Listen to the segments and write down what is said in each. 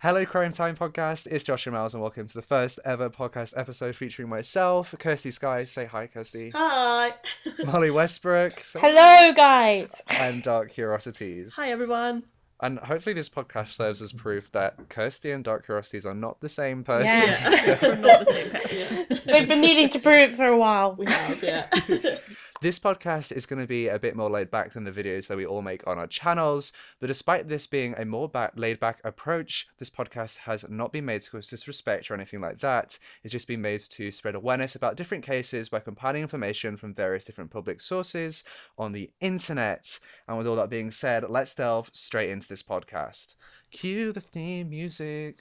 Hello, Crime Time Podcast. It's Joshua Miles, and welcome to the first ever podcast episode featuring myself, Kirsty Skies. Say hi, Kirsty. Hi. Molly Westbrook. Hello, guys. And Dark Curiosities. Hi, everyone. And hopefully this podcast serves as proof that Kirsty and Dark Curiosities are not the same person. Yes. We're not the same person. We've been needing to prove it for a while. We have, yeah. This podcast is going to be a bit more laid back than the videos that we all make on our channels, but despite this being a more laid back approach, this podcast has not been made to cause disrespect or anything like that. It's just been made to spread awareness about different cases by compiling information from various different public sources on the internet. And with all that being said, let's delve straight into this podcast. Cue the theme music.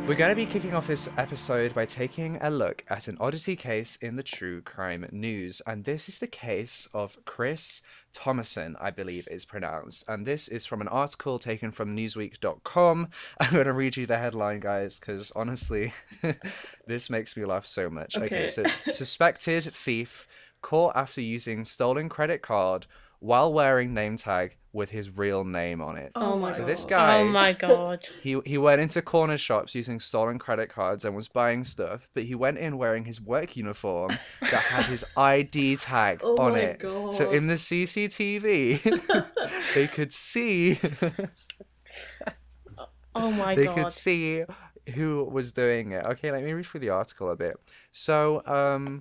We're going to be kicking off this episode by taking a look at an oddity case in the true crime news. And this is the case of Chris Tomason, I believe is pronounced. And this is from an article taken from Newsweek.com. I'm going to read you the headline, guys, because honestly, this makes me laugh so much. Okay, so it's suspected thief caught after using stolen credit card while wearing name tag with his real name on it. Oh my god. So this guy, Oh my god. he went into corner shops using stolen credit cards and was buying stuff, but he went in wearing his work uniform that had his ID tag on it. God. So in the CCTV, they could see Oh my they god. could see who was doing it. Okay, let me read through the article a bit. So,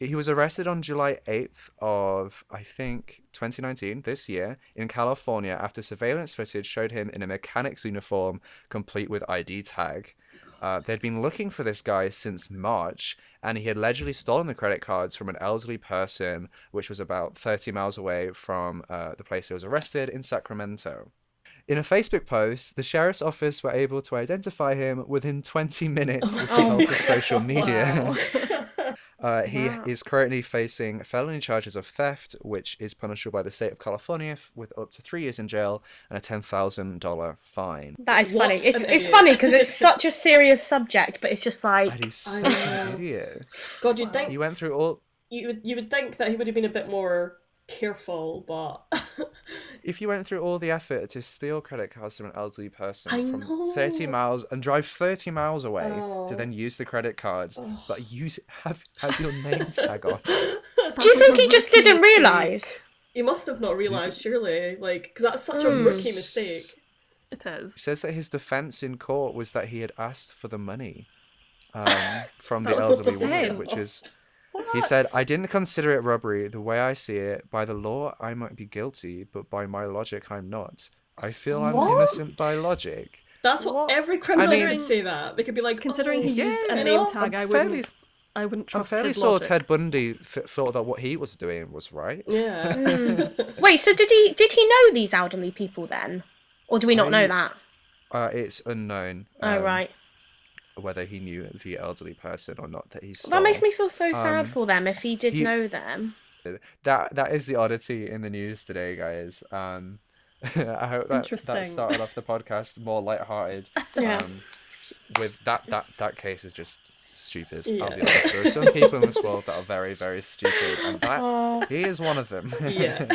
he was arrested on July 8th of, I think, 2019, this year, in California after surveillance footage showed him in a mechanic's uniform complete with ID tag. They'd been looking for this guy since March, and he had allegedly stolen the credit cards from an elderly person, which was about 30 miles away from the place he was arrested in Sacramento. In a Facebook post, the sheriff's office were able to identify him within 20 minutes with the help of social media. He is currently facing felony charges of theft, which is punishable by the state of California with up to 3 years in jail and a $10,000 fine. That is What funny. an It's idiot. funny because it's such a serious subject, but it's just like... And he's such I an know. idiot. God, you'd think He went through all... you would think that he would have been a bit more careful, but If you went through all the effort to steal credit cards from an elderly person I from know. 30 miles and drive 30 miles away Oh. to then use the credit cards, but have your name tag on. Do you think he just didn't realise? he must have not realised, surely, like, because that's such a rookie mistake. It is. It says that his defense in court was that he had asked for the money from the That was his elderly woman, defense. which is... He said, "I didn't consider it robbery. The way I see it, by the law, I might be guilty, but by my logic, I'm not. I feel I'm innocent by logic." That's what every criminal would say. That they could be like, Considering oh, he used a you name know, tag, I I'm wouldn't I'm trust fairly his sure logic. Ted Bundy thought that what he was doing was right. Yeah. Wait, so did he know these elderly people then? Or do we not know that? It's unknown. Oh, right. Whether he knew the elderly person or not that he stole. That makes me feel so sad for them if he did know them. That is the oddity in the news today, guys. I hope that Interesting. started off the podcast more lighthearted. Yeah. With that case is just stupid. Yeah. I'll be honest. There are some people in this world that are very, very stupid, and that he is one of them. Yeah.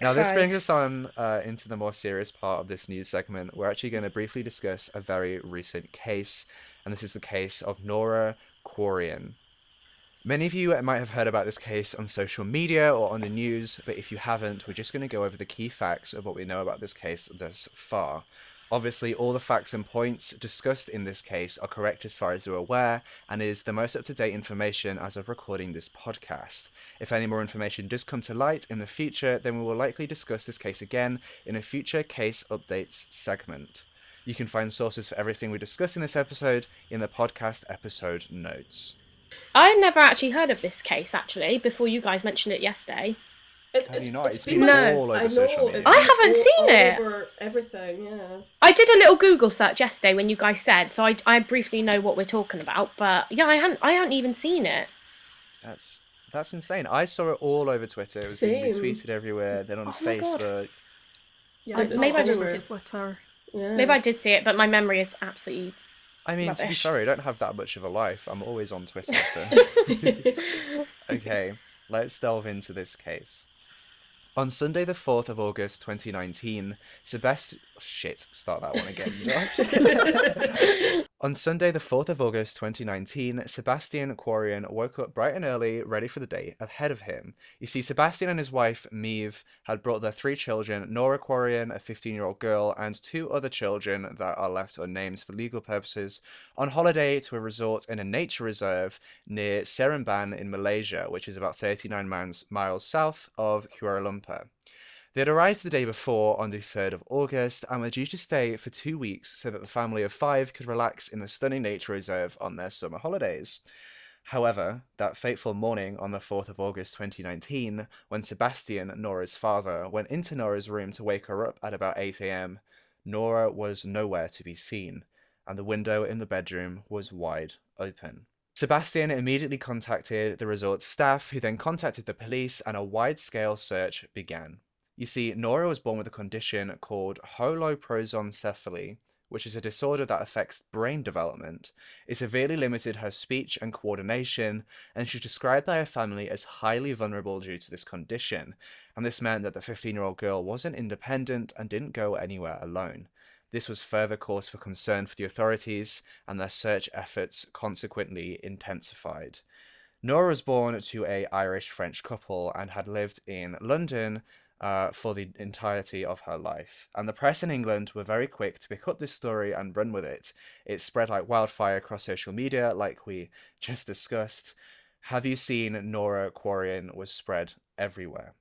Now, this brings us Christ. on into the more serious part of this news segment. We're actually going to briefly discuss a very recent case, and this is the case of Nora Quoirin. Many of you might have heard about this case on social media or on the news, but if you haven't, we're just going to go over the key facts of what we know about this case thus far. Obviously, all the facts and points discussed in this case are correct as far as you're aware, and is the most up-to-date information as of recording this podcast. If any more information does come to light in the future, then we will likely discuss this case again in a future case updates segment. You can find sources for everything we discuss in this episode in the podcast episode notes. I had never actually heard of this case, actually, before you guys mentioned it yesterday. Have you not? It's been been No. all over I know, social media. it's I been haven't seen all it. over everything, yeah. I did a little Google search yesterday when you guys said, so I briefly know what we're talking about, but yeah, I hadn't even seen it. That's insane. I saw it all over Twitter. It was being Same. retweeted everywhere, then on Oh my God. Facebook. Yeah, It's maybe I just everywhere. Twitter. Yeah. Maybe I did see it, but my memory is absolutely I mean, to be Rubbish. fair, I don't have that much of a life. I'm always on Twitter, so. Okay, let's delve into this case. On Sunday, the 4th of August 2019, start that one again, Josh. On Sunday, the 4th of August 2019, Sebastian Quoirin woke up bright and early, ready for the day ahead of him. You see, Sebastian and his wife, Maeve, had brought their 3 children, Nora Quoirin, a 15-year-old girl, and 2 other children that are left unnamed for legal purposes, on holiday to a resort in a nature reserve near Seremban in Malaysia, which is about 39 miles south of Kuala Lumpur. They had arrived the day before, on the 3rd of August, and were due to stay for 2 weeks so that the family of 5 could relax in the stunning nature reserve on their summer holidays. However, that fateful morning on the 4th of August 2019, when Sebastian, Nora's father, went into Nora's room to wake her up at about 8 a.m, Nora was nowhere to be seen, and the window in the bedroom was wide open. Sebastian immediately contacted the resort's staff, who then contacted the police, and a wide-scale search began. You see, Nora was born with a condition called holoprosencephaly, which is a disorder that affects brain development. It severely limited her speech and coordination, and she's described by her family as highly vulnerable due to this condition, and this meant that the 15-year-old girl wasn't independent and didn't go anywhere alone. This was further cause for concern for the authorities, and their search efforts consequently intensified. Nora was born to an Irish-French couple and had lived in London for the entirety of her life. And the press in England were very quick to pick up this story and run with it. It spread like wildfire across social media, like we just discussed. Have you seen Nora Quoirin was spread everywhere.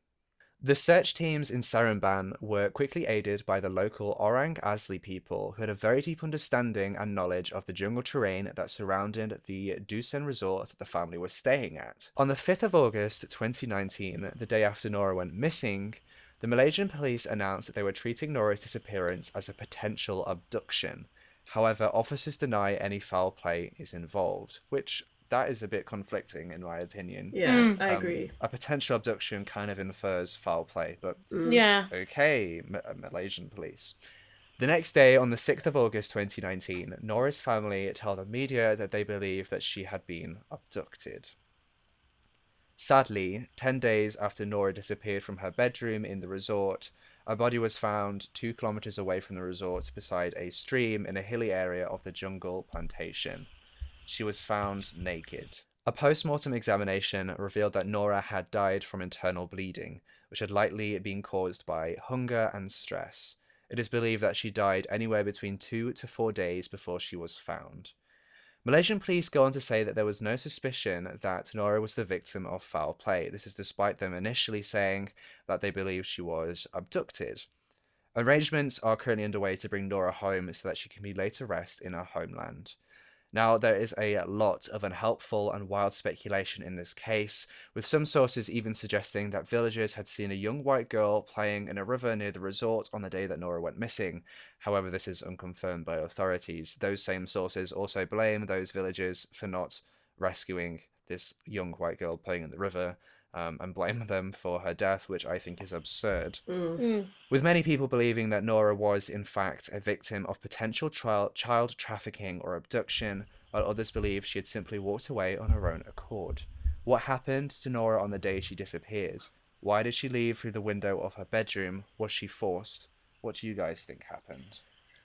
The search teams in Seremban were quickly aided by the local Orang Asli people, who had a very deep understanding and knowledge of the jungle terrain that surrounded the Dusun resort that the family was staying at. On the 5th of August 2019, the day after Nora went missing, the Malaysian police announced that they were treating Nora's disappearance as a potential abduction. However, officers deny any foul play is involved, which that is a bit conflicting in my opinion. Yeah, I agree. A potential abduction kind of infers foul play, but Yeah. okay, Malaysian police. The next day, on the 6th of August 2019, Nora's family told the media that they believe that she had been abducted. Sadly, 10 days after Nora disappeared from her bedroom in the resort, her body was found 2 kilometers away from the resort beside a stream in a hilly area of the jungle plantation. She was found naked. A post-mortem examination revealed that Nora had died from internal bleeding, which had likely been caused by hunger and stress. It is believed that she died anywhere between 2 to 4 days before she was found. Malaysian police go on to say that there was no suspicion that Nora was the victim of foul play. This is despite them initially saying that they believe she was abducted. Arrangements are currently underway to bring Nora home so that she can be laid to rest in her homeland. Now, there is a lot of unhelpful and wild speculation in this case, with some sources even suggesting that villagers had seen a young white girl playing in a river near the resort on the day that Nora went missing. However, this is unconfirmed by authorities. Those same sources also blame those villagers for not rescuing this young white girl playing in the river, and blame them for her death, which I think is absurd. With many people believing that Nora was, in fact, a victim of potential child trafficking or abduction, while others believe she had simply walked away on her own accord. What happened to Nora on the day she disappeared? Why did she leave through the window of her bedroom? Was she forced? What do you guys think happened?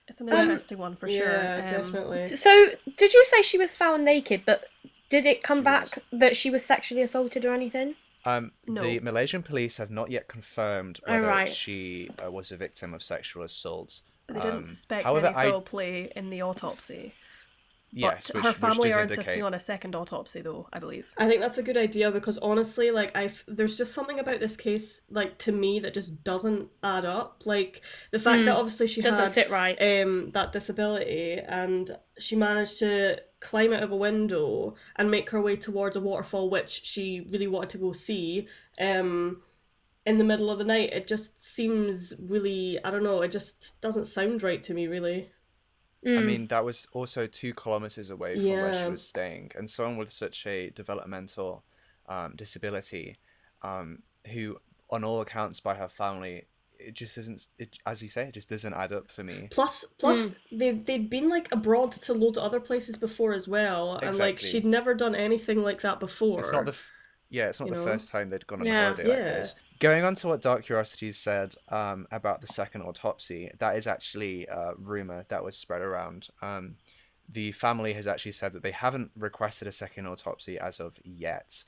It's an interesting one for sure. Yeah, definitely. So, did you say she was found naked, but did it come She back was. that she was sexually assaulted or anything? No. The Malaysian police have not yet confirmed whether right. she was a victim of sexual assault. But they didn't suspect however, any foul play in the autopsy. Yes, But which, her family which are does insisting indicate. on a second autopsy, though, I believe. I think that's a good idea because honestly, like there's just something about this case, like to me, that just doesn't add up. Like the fact that obviously she Doesn't had sit right. that disability and she managed to climb out of a window and make her way towards a waterfall, which she really wanted to go see. In the middle of the night, it just seems really, I don't know, it just doesn't sound right to me, really. I mean, that was also 2 kilometers away from where she Yeah. was staying, and someone with such a developmental disability, who, on all accounts, by her family, it just isn't. It, as you say, it just doesn't add up for me. Plus, they'd been like abroad to loads of other places before as well, and like Exactly. she'd never done anything like that before. It's not it's not You the know? first time they'd gone on a Yeah. holiday like Yeah. this. Going on to what Dark Curiosities said about the second autopsy, that is actually a rumor that was spread around. The family has actually said that they haven't requested a second autopsy as of yet.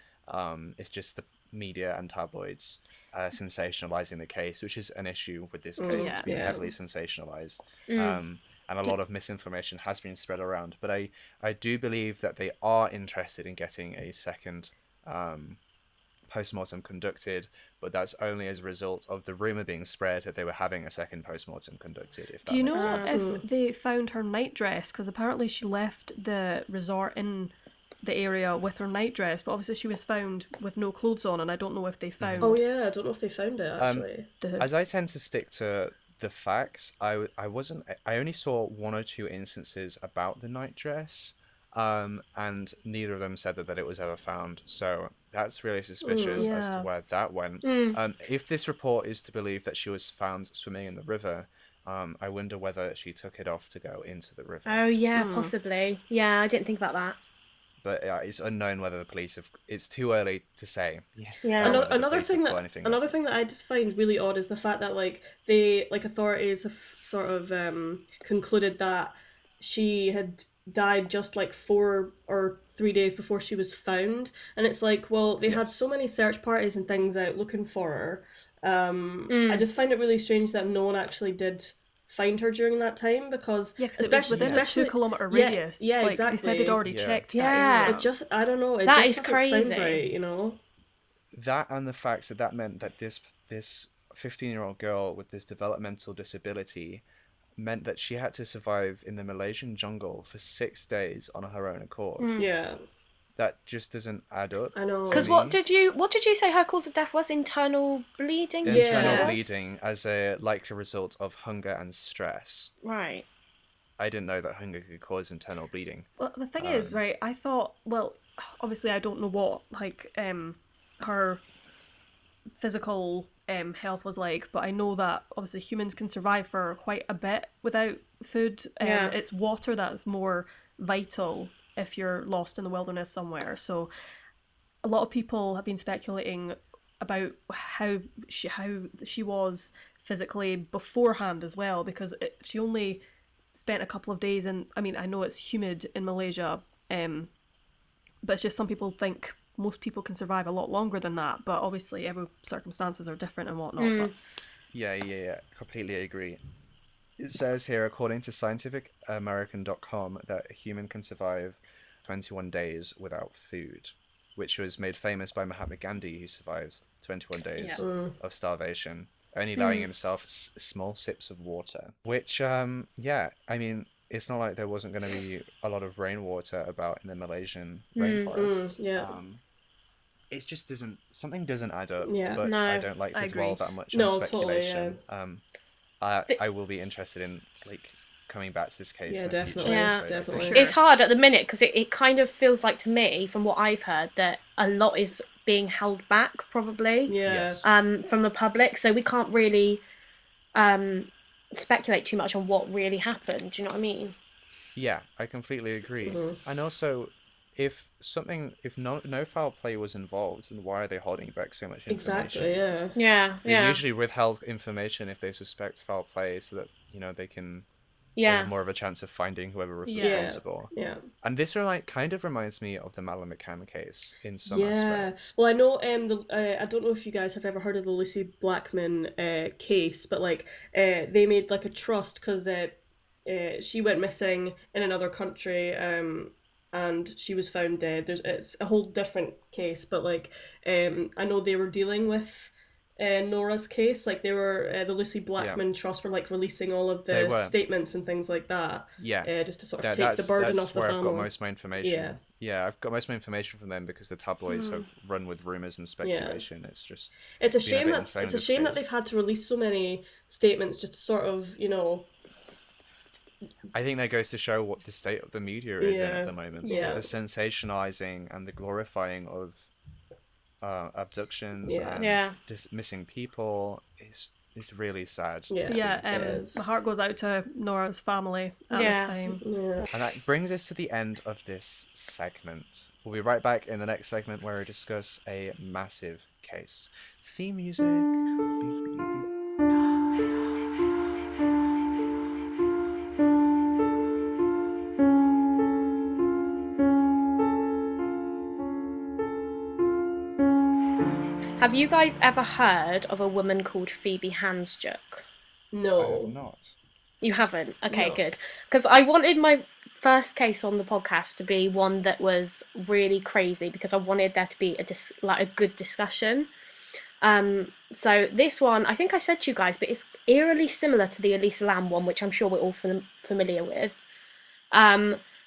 It's just the media and tabloids sensationalizing the case, which is an issue with this case. It's been yeah. heavily sensationalized. And a lot of misinformation has been spread around. But I do believe that they are interested in getting a second post-mortem conducted, but that's only as a result of the rumour being spread that they were having a second post-mortem conducted, if that Do you makes know sense. if they found her nightdress? Because apparently she left the resort in the area with her nightdress, but obviously she was found with no clothes on, and I don't know if they found... Oh yeah, I don't know if they found it actually. As I tend to stick to the facts, I only saw one or two instances about the nightdress, and neither of them said that it was ever found. So that's really suspicious as to Yeah. where that went. If this report is to believe that she was found swimming in the river, I wonder whether she took it off to go into the river. Oh yeah, possibly. Yeah, I didn't think about that. But it's unknown whether the police have. It's too early to say. Yeah. whether the Another police thing have got that anything another thing that I just find really odd is the fact that like authorities have sort of concluded that she had died just like 4 or 3 days before she was found, and it's like, well, they had so many search parties and things out looking for her. I just find it really strange that no one actually did find her during that time, because Yeah, because it was within a 2-kilometre radius. Yeah, like, exactly. They said they'd already Yeah. checked Yeah. that area. It just, I don't know. It That just is doesn't sound crazy. right, you know. That and the fact that meant that this 15-year-old girl with this developmental disability meant that she had to survive in the Malaysian jungle for 6 days on her own accord. Yeah, That just doesn't add up. I know. Because to what me. did you say her cause of death was? Internal bleeding. Internal Yes. bleeding as a likely result of hunger and stress. Right. I didn't know that hunger could cause internal bleeding. Well, the thing is, right, I thought, well, obviously I don't know what, like, her physical health was like, but I know that obviously humans can survive for quite a bit without food. Yeah. It's water that's more vital if you're lost in the wilderness somewhere. So a lot of people have been speculating about how she was physically beforehand as well, because she only spent a couple of days in, I mean, I know it's humid in Malaysia, but it's just some people think most people can survive a lot longer than that, but obviously every circumstances are different and whatnot. But Yeah, completely agree. It says here, according to scientificamerican.com, that a human can survive 21 days without food, which was made famous by Mahatma Gandhi, who survived 21 days of starvation, only allowing himself small sips of water. Which, I mean, it's not like there wasn't going to be a lot of rainwater about in the Malaysian rainforest. yeah. It just something doesn't add up. Yeah. But No, I don't like I to dwell agree. that much No, on totally, speculation. I will be interested in like coming back to this case. Yeah, in the future, definitely. Yeah. so for Definitely. sure. It's hard at the minute because it kind of feels like to me, from what I've heard, that a lot is being held back probably Yeah. Yes. from the public, so we can't really speculate too much on what really happened. Do you know what I mean? Yeah, I completely agree. Mm-hmm. And also, if no foul play was involved, then why are they holding back so much information? Exactly. Yeah. Yeah, They yeah, usually withheld information if they suspect foul play, so that they can they yeah. have more of a chance of finding whoever was Yeah. responsible. Yeah. And this kind of reminds me of the Malin McCann case in some Yeah. aspects. Well, I know. I don't know if you guys have ever heard of the Lucy Blackman case, but like, they made like a trust because she went missing in another country, and she was found dead. It's a whole different case, but like, I know they were dealing with Nora's case. Like, they were the Lucy Blackman Trust were like releasing all of They the were. statements and things like that. Yeah. Just to sort of That- take the burden that's off the where family. I've got most of my information. Yeah. I've got most of my information from them because the tabloids have run with rumors and speculation. It's just It's a been a shame bit that insane it's a with shame this that case. they've had to release so many statements just to sort of, I think that goes to show what the state of the media is in Yeah. at the moment. Yeah. The sensationalizing and the glorifying of abductions Yeah. and Yeah. just missing people is it's really sad Yeah. to see. Yeah, It is. my heart goes out to Nora's family at this Yeah. time. Yeah. And that brings us to the end of this segment. We'll be right back in the next segment where we discuss a massive case. Theme music. Have you guys ever heard of a woman called Phoebe Handsjuk? I have No. not. You haven't? Okay, No. good. Because I wanted my first case on the podcast to be one that was really crazy because I wanted there to be a good discussion. So this one, I think I said to you guys, but it's eerily similar to the Elisa Lam one, which I'm sure we're all familiar with.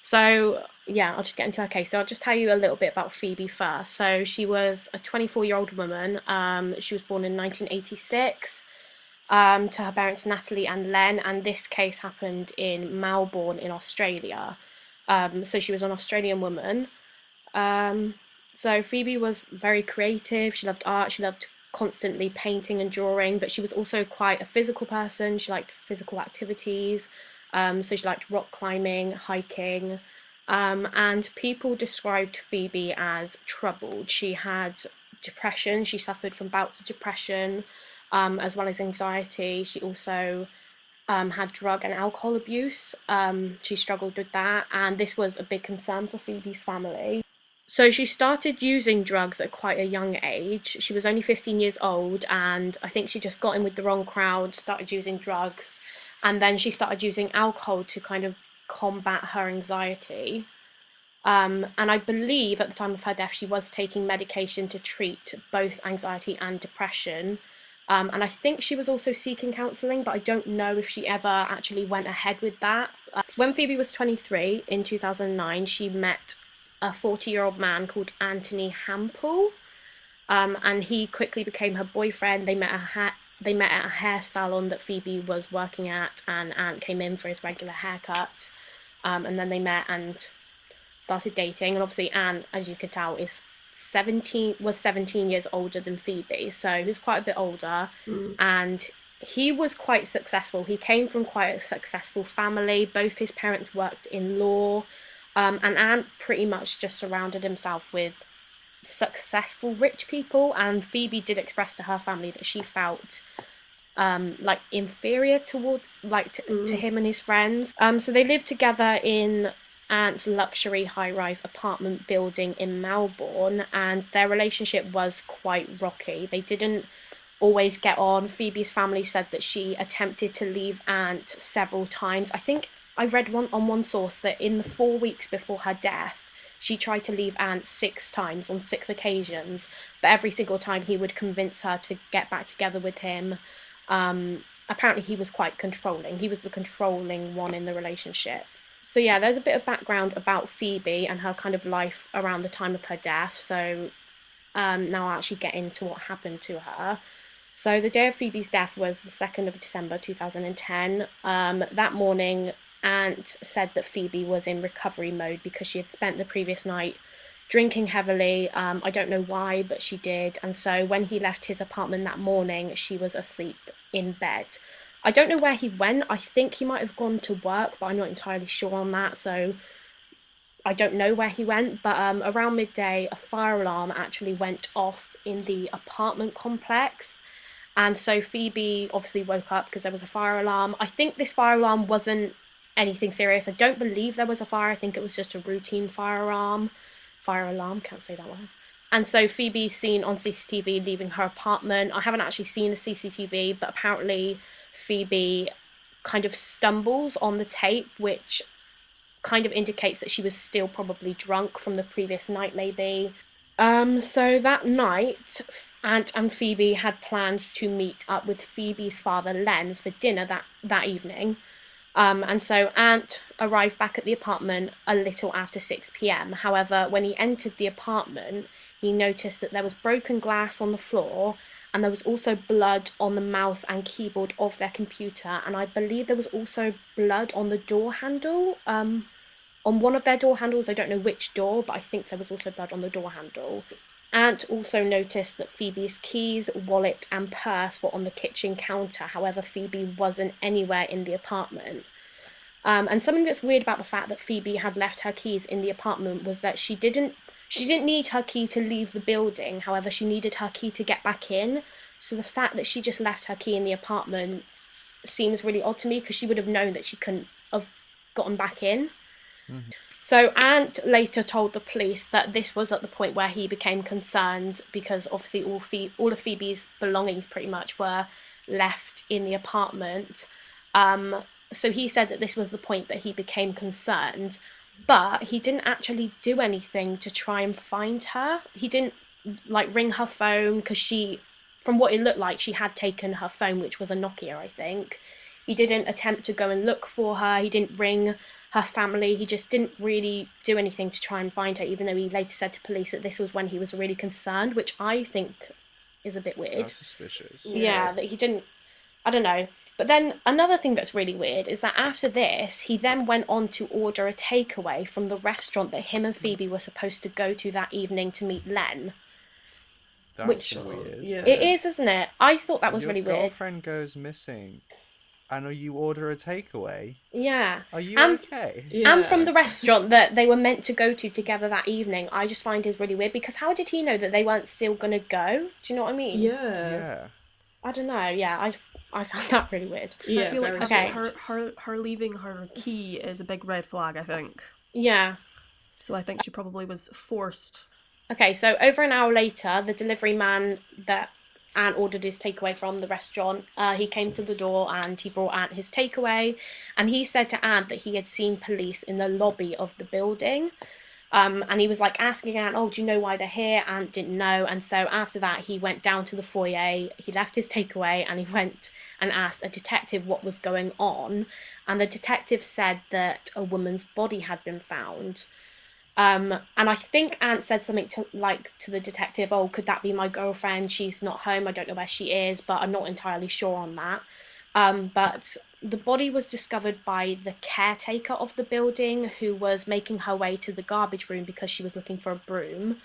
So yeah, I'll just get into her case. So I'll just tell you a little bit about Phoebe first. So she was a 24-year-old woman. She was born in 1986 to her parents Natalie and Len, and this case happened in Melbourne in Australia. So she was an Australian woman. So Phoebe was very creative. She loved art. She loved constantly painting and drawing, but she was also quite a physical person. She liked physical activities. So she liked rock climbing, hiking, and people described Phoebe as troubled. She had depression. She suffered from bouts of depression, as well as anxiety. She also had drug and alcohol abuse. She struggled with that, and this was a big concern for Phoebe's family. So she started using drugs at quite a young age. She was only 15 years old, and I think she just got in with the wrong crowd, started using drugs, and then she started using alcohol to kind of combat her anxiety. And I believe at the time of her death, she was taking medication to treat both anxiety and depression. And I think she was also seeking counselling, but I don't know if she ever actually went ahead with that. When Phoebe was 23 in 2009, she met a 40-year-old man called Anthony Hampel, and he quickly became her boyfriend. They met at a hair salon that Phoebe was working at, and Ant came in for his regular haircut, and then they met and started dating. And obviously Ant, as you could tell, was 17 years older than Phoebe, so he was quite a bit older. And he was quite successful. He came from quite a successful family. Both his parents worked in law, and Ant pretty much just surrounded himself with successful rich people. And Phoebe did express to her family that she felt like inferior towards to him and his friends. So they lived together in Ant's luxury high-rise apartment building in Melbourne, and their relationship was quite rocky. They didn't always get on. Phoebe's family said that she attempted to leave Ant several times. I think I read on one source that in the 4 weeks before her death, she tried to leave Ant 6 times on 6 occasions, but every single time he would convince her to get back together with him. Apparently he was quite controlling. He was the controlling one in the relationship. So yeah, there's a bit of background about Phoebe and her kind of life around the time of her death. So now I'll actually get into what happened to her. So the day of Phoebe's death was the 2nd of December 2010. That morning, Ant said that Phoebe was in recovery mode because she had spent the previous night drinking heavily. I don't know why, but she did. And so when he left his apartment that morning, she was asleep in bed. I don't know where he went. I think he might have gone to work, but I'm not entirely sure on that. So I don't know where he went. But around midday, a fire alarm actually went off in the apartment complex. And so Phoebe obviously woke up because there was a fire alarm. I think this fire alarm wasn't anything serious. I don't believe there was a fire. I think it was just a routine fire alarm, can't say that word. And so Phoebe's seen on CCTV leaving her apartment. I haven't actually seen the CCTV, but apparently Phoebe kind of stumbles on the tape, which kind of indicates that she was still probably drunk from the previous night, maybe. So that night, Ant and Phoebe had plans to meet up with Phoebe's father, Len, for dinner that evening. And so Ant arrived back at the apartment a little after 6 p.m. However, when he entered the apartment, he noticed that there was broken glass on the floor, and there was also blood on the mouse and keyboard of their computer, and I believe there was also blood on the door handle. On one of their door handles, I don't know which door, but I think there was also blood on the door handle. Ant also noticed that Phoebe's keys, wallet, and purse were on the kitchen counter. However, Phoebe wasn't anywhere in the apartment. And something that's weird about the fact that Phoebe had left her keys in the apartment was that she didn't need her key to leave the building. However, she needed her key to get back in. So the fact that she just left her key in the apartment seems really odd to me, because she would have known that she couldn't have gotten back in. Mm-hmm. So Ant later told the police that this was at the point where he became concerned, because obviously all of Phoebe's belongings pretty much were left in the apartment. So he said that this was the point that he became concerned, but he didn't actually do anything to try and find her. He didn't ring her phone, because from what it looked like, she had taken her phone, which was a Nokia, I think. He didn't attempt to go and look for her. He didn't ring her family. He just didn't really do anything to try and find her, even though he later said to police that this was when he was really concerned, which I think is a bit weird. That's suspicious. Yeah, that he didn't, I don't know. But then another thing that's really weird is that after this, he then went on to order a takeaway from the restaurant that him and Phoebe were supposed to go to that evening to meet Len. That's weird. Yeah. It is, isn't it? I thought that was really Your weird. girlfriend goes missing, and you order a takeaway. Yeah. Are you And- okay? Yeah. And from the restaurant that they were meant to go to together that evening, I just find is really weird, because how did he know that they weren't still going to go? Do you know what I mean? Yeah. Yeah. I don't know. Yeah, I found that really weird. Yeah, I feel like very Okay. strange. her leaving her key is a big red flag, I think. Yeah. So I think she probably was forced. Okay, so over an hour later, the delivery man that Ant ordered his takeaway from the restaurant, he came to the door and he brought Ant his takeaway. And he said to Ant that he had seen police in the lobby of the building. And he was asking Ant, oh, do you know why they're here? Ant didn't know. And so after that, he went down to the foyer, he left his takeaway, and he went and asked a detective what was going on. And the detective said that a woman's body had been found. And I think Ant said something to the detective, oh, could that be my girlfriend? She's not home. I don't know where she is, but I'm not entirely sure on that. But the body was discovered by the caretaker of the building, who was making her way to the garbage room because she was looking for a broom.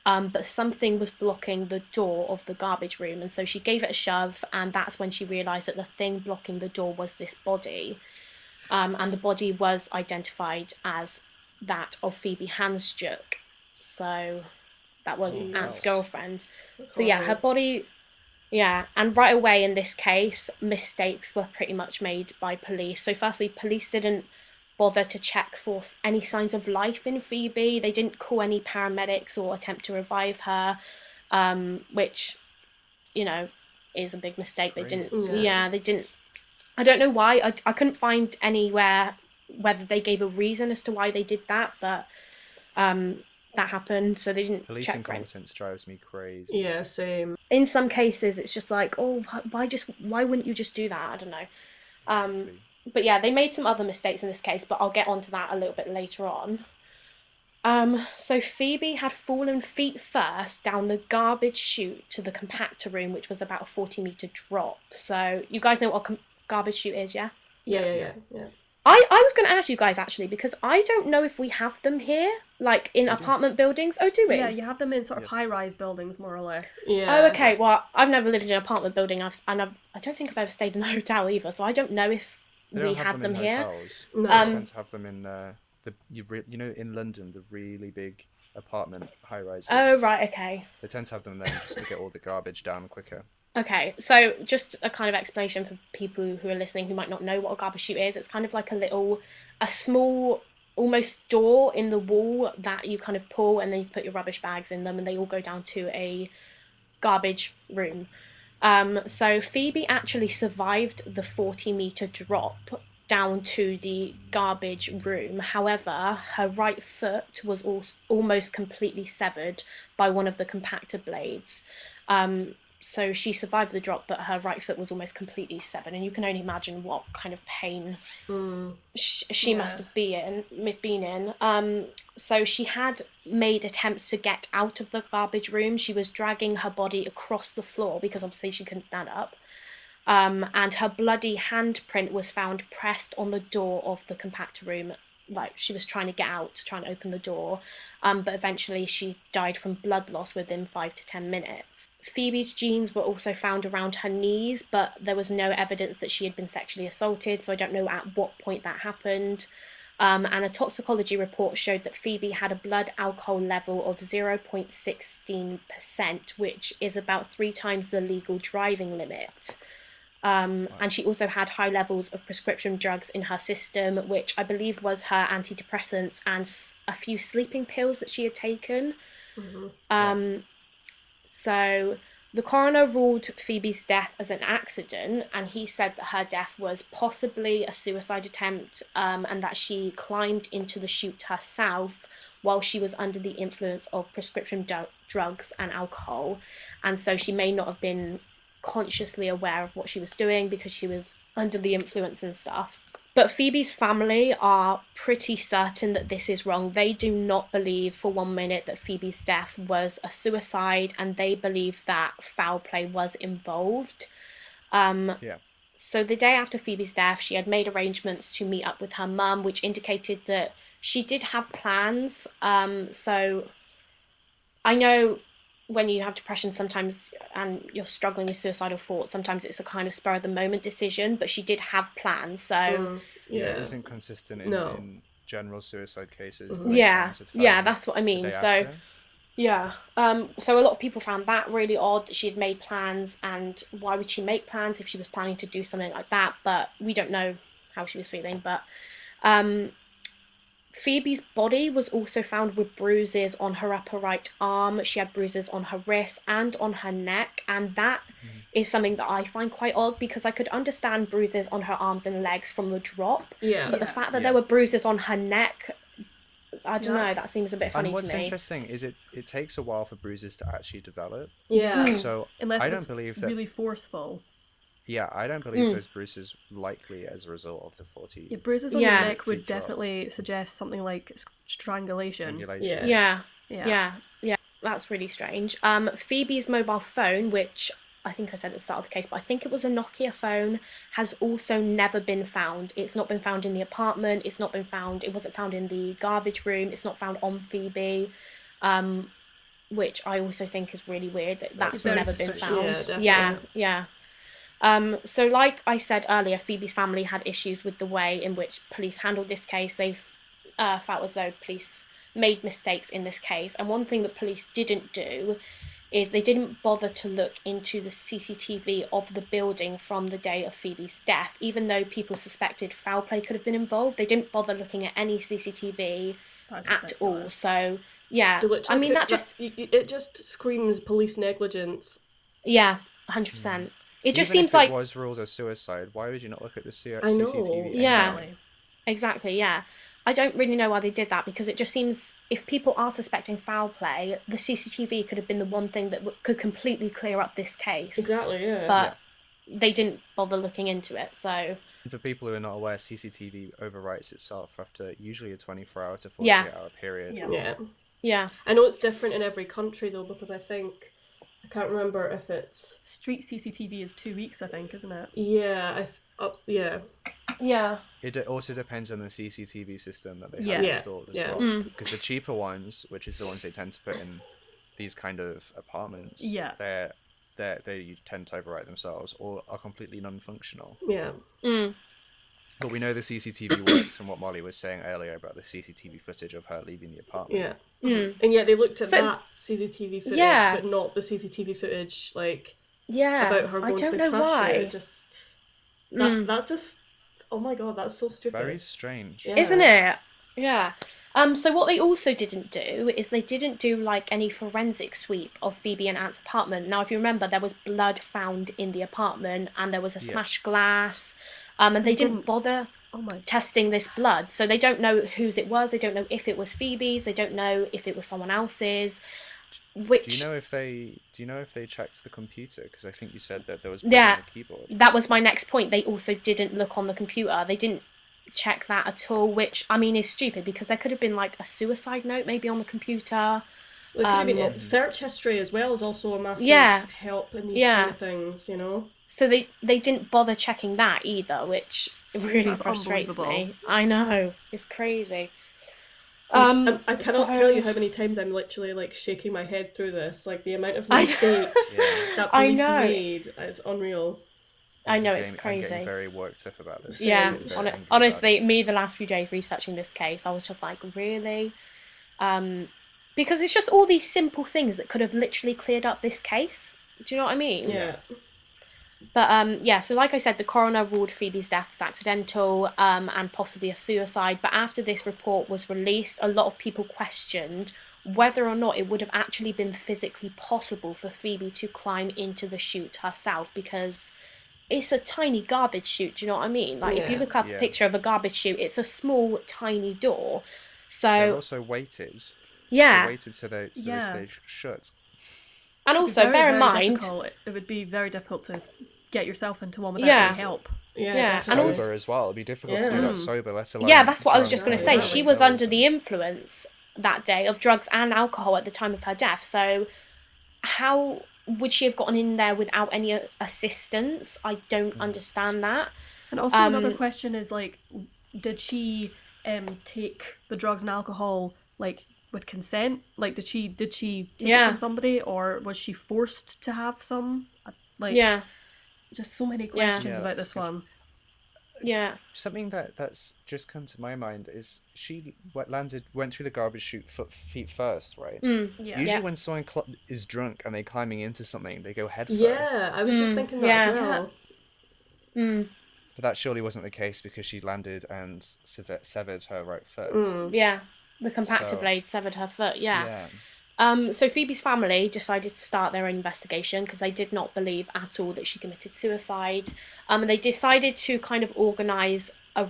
But something was blocking the door of the garbage room, and so she gave it a shove, and that's when she realised that the thing blocking the door was this body. And the body was identified as that of Phoebe Handsjuk. So that was Oh, Ant's wow. girlfriend. That's So yeah, her horrible. body... Yeah, and right away in this case, mistakes were pretty much made by police. So firstly, police didn't bother to check for any signs of life in Phoebe. They didn't call any paramedics or attempt to revive her, which, is a big mistake. They It's didn't. crazy. Yeah, they didn't. I don't know why. I couldn't find anywhere whether they gave a reason as to why they did that, but that happened. So they didn't Police check for it. incompetence drives me crazy. Yeah, same. In some cases, it's just why wouldn't you just do that? I don't know. Exactly. But yeah, they made some other mistakes in this case, but I'll get onto that a little bit later on. So Phoebe had fallen feet first down the garbage chute to the compactor room, which was about a 40-meter drop. So you guys know what a garbage chute is, yeah? Yeah. I was going to ask you guys, actually, because I don't know if we have them here, in apartment buildings. Oh, do we? Yeah, you have them in sort of Yes. high-rise buildings, more or less. Yeah. Oh, okay. Well, I've never lived in an apartment building, I don't think I've ever stayed in a hotel either, so I don't know if They we don't had have them them in here. hotels. No. They tend to have them in in London, the really big apartment high rises. Oh, right, okay. They tend to have them then just to get all the garbage down quicker. Okay, so just a kind of explanation for people who are listening who might not know what a garbage chute is. It's kind of like a small, almost door in the wall that you kind of pull, and then you put your rubbish bags in them, and they all go down to a garbage room. So Phoebe actually survived the 40-meter drop down to the garbage room. However, her right foot was almost completely severed by one of the compactor blades. So she survived the drop, but her right foot was almost completely severed, and you can only imagine what kind of pain she must have been in. So she had made attempts to get out of the garbage room. She was dragging her body across the floor because obviously she couldn't stand up. And her bloody handprint was found pressed on the door of the compactor room like she was trying to get out to try and open the door, but eventually she died from blood loss within 5 to 10 minutes. Phoebe's jeans were also found around her knees, but there was no evidence that she had been sexually assaulted, so I don't know at what point that happened. And a toxicology report showed that Phoebe had a blood alcohol level of 0.16%, which is about 3 times the legal driving limit. And she also had high levels of prescription drugs in her system, which I believe was her antidepressants and a few sleeping pills that she had taken. So the coroner ruled Phoebe's death as an accident, and he said that her death was possibly a suicide attempt, and that she climbed into the chute herself while she was under the influence of prescription drugs and alcohol. And so she may not have been consciously aware of what she was doing because she was under the influence and stuff. But Phoebe's family are pretty certain that this is wrong. They do not believe for 1 minute that Phoebe's death was a suicide, and they believe that foul play was involved. So the day after Phoebe's death, she had made arrangements to meet up with her mum, which indicated that she did have plans. So I know when you have depression sometimes and you're struggling with suicidal thoughts, sometimes it's a kind of spur of the moment decision, but she did have plans. So it isn't consistent in general suicide cases. That's what I mean. So so a lot of people found that really odd, that she had made plans, and why would she make plans if she was planning to do something like that? But we don't know how she was feeling. But Phoebe's body was also found with bruises on her upper right arm. She had bruises on her wrist and on her neck, and that is something that I find quite odd, because I could understand bruises on her arms and legs from the drop, but the fact that there were bruises on her neck, I don't know, that seems a bit funny to me. And what's interesting is it takes a while for bruises to actually develop. So unless I don't believe that really forceful. I don't believe those bruises likely as a result of the 40. Yeah, bruises on the neck would definitely suggest something like strangulation. Yeah, that's really strange. Phoebe's mobile phone, which I think I said at the start of the case, but I think it was a Nokia phone, has also never been found. It's not been found in the apartment. It wasn't found in the garbage room. It's not found on Phoebe, which I also think is really weird that that's never been found. Yeah. So like I said earlier, Phoebe's family had issues with the way in which police handled this case. They felt as though police made mistakes in this case. And one thing that police didn't do is they didn't bother to look into the CCTV of the building from the day of Phoebe's death. Even though people suspected foul play could have been involved, they didn't bother looking at any CCTV at all. So, I mean, it just screams police negligence. Yeah, 100%. It just Even seems if like it was ruled as suicide, why would you not look at the I know. CCTV? Yeah, exactly. Yeah, I don't really know why they did that, because it just seems if people are suspecting foul play, the CCTV could have been the one thing that could completely clear up this case. Exactly. Yeah. But they didn't bother looking into it. So for people who are not aware, CCTV overwrites itself after usually a 24-hour to 48-hour period. Yeah. I know it's different in every country though, because I can't remember if it's street CCTV is 2 weeks, I think, isn't it? Yeah, It also depends on the CCTV system that they have installed as well. Because the cheaper ones, which is the ones they tend to put in these kind of apartments, they tend to overwrite themselves or are completely non-functional. But we know the CCTV works from what Molly was saying earlier about the CCTV footage of her leaving the apartment. And yet they looked at that CCTV footage, but not the CCTV footage about her going to the trash. That's just, oh my god, that's so stupid. Very strange. Isn't it? Yeah. So what they also didn't do is they didn't do like any forensic sweep of Phoebe and Ant's apartment. Now, if you remember, there was blood found in the apartment and there was a smashed glass. And they didn't bother testing this blood. So they don't know whose it was. They don't know if it was Phoebe's. They don't know if it was someone else's. Do you know if they checked the computer? Because I think you said that there was blood on the keyboard. That was my next point. They also didn't look on the computer. They didn't check that at all, which I mean is stupid, because there could have been like a suicide note maybe on the computer. Search history as well is also a massive help in these kind of things, you know. So they didn't bother checking that either, which It really That's frustrates me. unbelievable. I know, it's crazy. And I cannot So tell you how many times I'm literally like shaking my head through this. Like the amount of I mistakes Yeah. that I police know, made is unreal. I This is know it's getting, I'm getting crazy. very worked up about this. I'm Yeah, Same. getting very angry about honestly, it. me the last few days researching this case, I was just like, really? Because it's just all these simple things that could have literally cleared up this case. Do you know what I mean? Yeah. Yeah. But yeah, so like I said, the coroner ruled Phoebe's death as accidental and possibly a suicide. But after this report was released, a lot of people questioned whether or not it would have actually been physically possible for Phoebe to climb into the chute herself, because it's a tiny garbage chute. Do you know what I mean? Like if you Yeah. look up a Yeah. picture of a garbage chute, it's a small, tiny door. They're So also weighted. They're yeah, weighted so they Yeah. stay shut. and It'd be also very, bear in very mind, difficult. It would be very difficult to get yourself into one without Yeah. any help. Yeah, Yeah, and definitely. also- Sober as well. It'd be difficult to Yeah. do that sober, let alone yeah, that's what I was drunk just going to and say. exactly. She having was pills under the influence that day of drugs and alcohol at the time of her death. So how would she have gotten in there without any assistance? I don't understand that. And also another question is like, did she take the drugs and alcohol like with consent? Like, did she take it Yeah. from somebody, or was she forced to have some? Like, Yeah, just so many Yeah. questions Yeah, about that's this good. one. yeah, Something that's just come to my mind is she went through the garbage chute feet first, right? Yeah. Usually Yes. when someone is drunk and they're climbing into something, they go head Yeah, first. I was just thinking that yeah. as well. But that surely wasn't the case because she landed and severed her right foot. Yeah. The compactor So- blade severed her foot. Yeah. So Phoebe's family decided to start their own investigation because they did not believe at all that she committed suicide. They decided to kind of organise a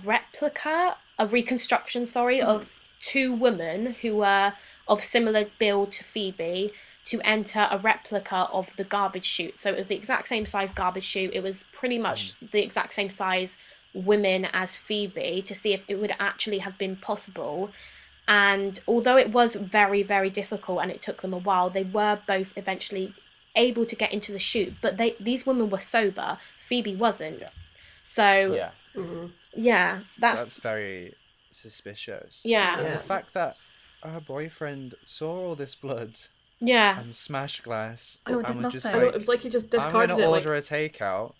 reconstruction, of two women who were of similar build to Phoebe to enter a replica of the garbage chute. So it was the exact same size garbage chute. It was pretty much the exact same size women as Phoebe, to see if it would actually have been possible. And although it was very, very difficult and it took them a while, they were both eventually able to get into the chute. But these women were sober. Phoebe wasn't. Yeah. So Yeah. yeah, That's very suspicious. Yeah. And Yeah. the fact that her boyfriend saw all this blood yeah. and smashed glass I know, it and did was just nothing. I know, like, it was like he just I'm discarded gonna it. Like, order a takeout.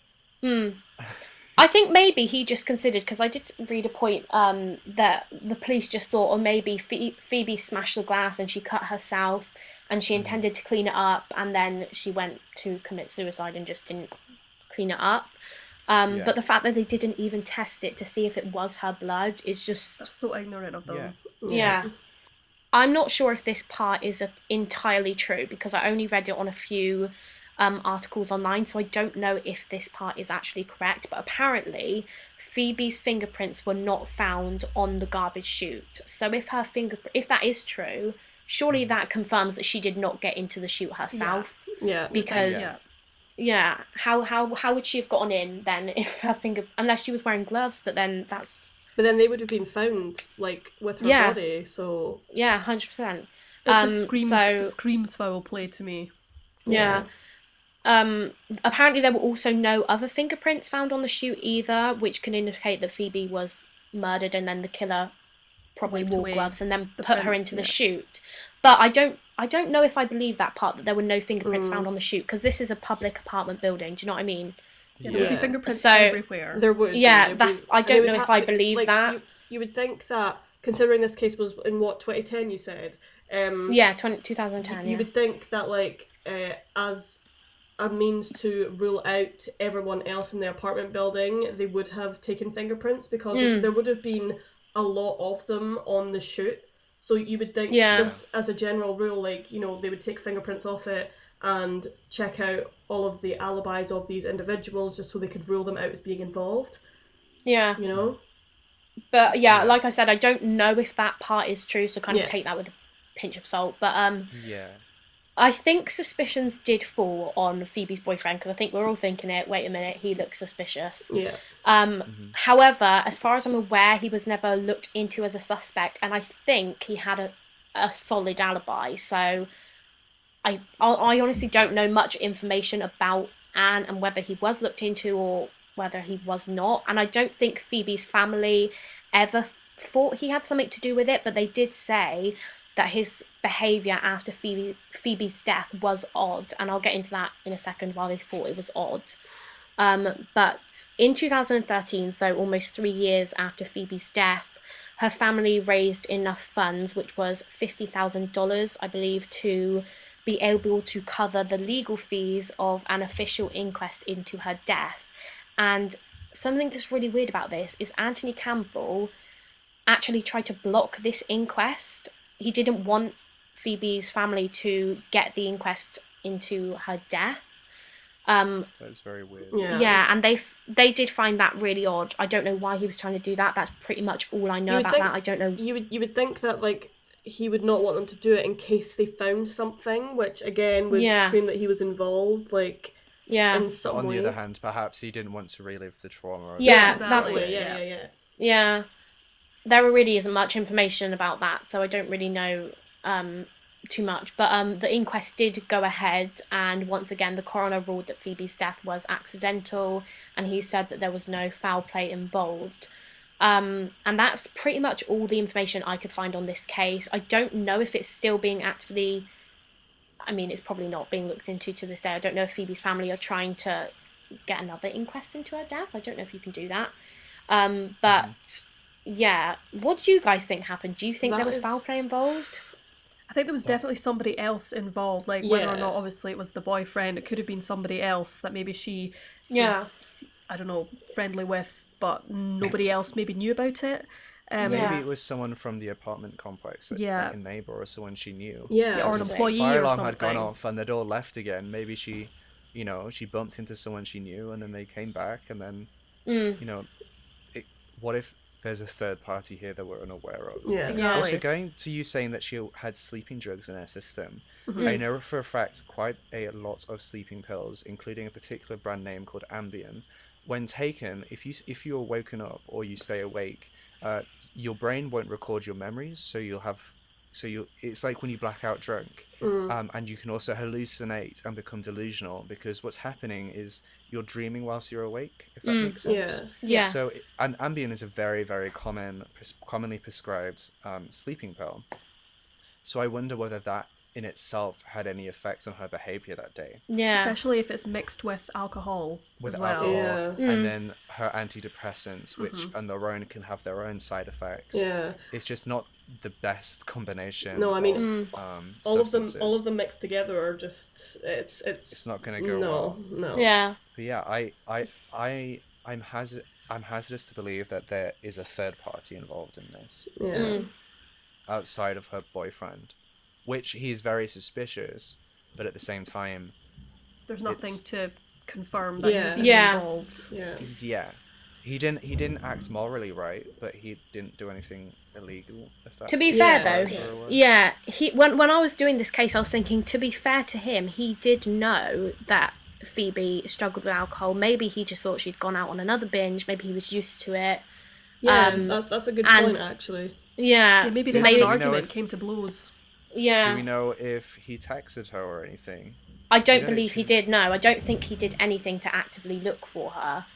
I think maybe he just considered, because I did read a point that the police just thought, or maybe Phoebe smashed the glass and she cut herself and she intended to clean it up, and then she went to commit suicide and just didn't clean it up. Yeah. But the fact that they didn't even test it to see if it was her blood is just That's so ignorant of them. Yeah. yeah. I'm not sure if this part is entirely true because I only read it on a few articles online, so I don't know if this part is actually correct. But apparently, Phoebe's fingerprints were not found on the garbage chute. So if that is true, surely that confirms that she did not get into the chute herself. yeah. Because Yeah. how would she have gotten in then if her unless she was wearing gloves? But then that's But then they would have been found like with her Yeah. body. So 100%. It just So screams foul play to me. yeah. Apparently there were also no other fingerprints found on the chute either, which can indicate that Phoebe was murdered and then the killer probably Wiped wore away gloves and then the put her prints, into the yeah. chute. But I don't know if I believe that part, that there were no fingerprints found on the chute, because this is a public apartment building. Do you know what I mean? Yeah, there would be Yeah. fingerprints So- everywhere. there would. Yeah, there'd that's- I and don't they would know if I believe like, that. You would think that, considering this case was in what 2010, you said. Yeah, 2010. You Yeah. would think that like as a means to rule out everyone else in the apartment building, they would have taken fingerprints because there would have been a lot of them on the chute. So you would think, Yeah. just as a general rule, like, you know, they would take fingerprints off it and check out all of the alibis of these individuals just so they could rule them out as being involved, Yeah. you know? But yeah, like I said, I don't know if that part is true, so kind of Yeah. take that with a pinch of salt. But Yeah. I think suspicions did fall on Phoebe's boyfriend, because I think we're all thinking it. Wait a minute, he looks suspicious. Yeah. However, as far as I'm aware, he was never looked into as a suspect, and I think he had a solid alibi. So I honestly don't know much information about Anne and whether he was looked into or whether he was not. And I don't think Phoebe's family ever thought he had something to do with it, but they did say that his behaviour after Phoebe's death was odd, and I'll get into that in a second why they thought it was odd. But in 2013, so almost 3 years after Phoebe's death, her family raised enough funds, which was $50,000, I believe, to be able to cover the legal fees of an official inquest into her death. And something that's really weird about this is Anthony Campbell actually tried to block this inquest. He didn't want Phoebe's family to get the inquest into her death. That's very weird. Yeah, and they did find that really odd. I don't know why he was trying to do that. That's pretty much all I know about that. I don't know. You would think that like he would not want them to do it in case they found something, which again would scream that he was involved. Like in some on way. the other hand, perhaps he didn't want to relive the trauma. Yeah, exactly. that's yeah. There really isn't much information about that, so I don't really know too much. But the inquest did go ahead, and once again the coroner ruled that Phoebe's death was accidental, and he said that there was no foul play involved. And that's pretty much all the information I could find on this case. I don't know if it's still being actively... I mean, it's probably not being looked into to this day. I don't know if Phoebe's family are trying to get another inquest into her death. I don't know if you can do that. But... Yeah, what do you guys think happened? Do you think there was foul play involved? I think there was definitely somebody else involved, like whether or not obviously it was the boyfriend, it could have been somebody else that maybe she was, I don't know, friendly with, but nobody else maybe knew about it. Maybe it was someone from the apartment complex, like a neighbour or someone she knew. Or an employee fire or alarm something. had gone off and they'd all left again. Maybe she bumped into someone she knew and then they came back and then, what if there's a third party here that we're unaware of? Yeah, exactly. Also, going to you saying that she had sleeping drugs in her system, I know for a fact quite a lot of sleeping pills, including a particular brand name called Ambien, when taken, if you're woken up or you stay awake, your brain won't record your memories, so it's like when you black out drunk, and you can also hallucinate and become delusional, because what's happening is you're dreaming whilst you're awake, if that makes sense. Yeah. So, and Ambien is a very, very commonly prescribed sleeping pill. So I wonder whether that in itself had any effect on her behaviour that day. Yeah. Especially if it's mixed with alcohol as well. And then her antidepressants, which on their own can have their own side effects. Yeah. It's just not the best combination. No, I mean, all substances. of them mixed together are just it's not going to go well. No. Yeah. But yeah, I'm hazardous to believe that there is a third party involved in this. Yeah. Outside of her boyfriend, which he is very suspicious, but at the same time, there's nothing to confirm that he was even involved. Yeah. He didn't act morally right, but he didn't do anything illegal. To be fair though, he when I was doing this case, I was thinking, to be fair to him, he did know that Phoebe struggled with alcohol. Maybe he just thought she'd gone out on another binge. Maybe he was used to it. Yeah, that's a good point actually. Yeah, maybe they had an argument, came to blows. Yeah. Do we know if he texted her or anything? I don't believe he did, no. I don't think he did anything to actively look for her.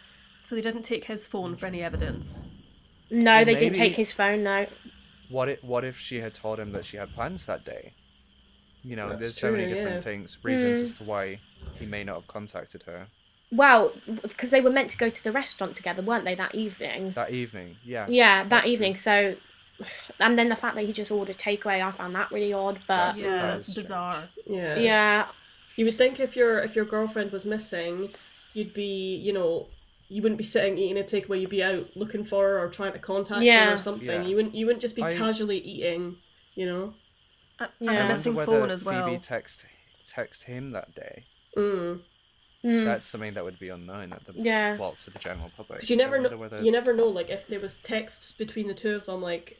So they didn't take his phone for any evidence? No, they didn't take his phone, no. What if she had told him that she had plans that day? There's true, so many different reasons as to why he may not have contacted her. Well, because they were meant to go to the restaurant together, weren't they, that evening? That evening, yeah. Yeah, that evening, so... And then the fact that he just ordered takeaway, I found that really odd, but... That's bizarre. Yeah. You would think if your girlfriend was missing, you'd be, you wouldn't be sitting eating a takeaway, you'd be out looking for her or trying to contact her or something. Yeah. You wouldn't just be casually eating, And the missing phone as well. Phoebe text him that day. That's something that would be unknown to the general public. Because you never know, like, if there was texts between the two of them, like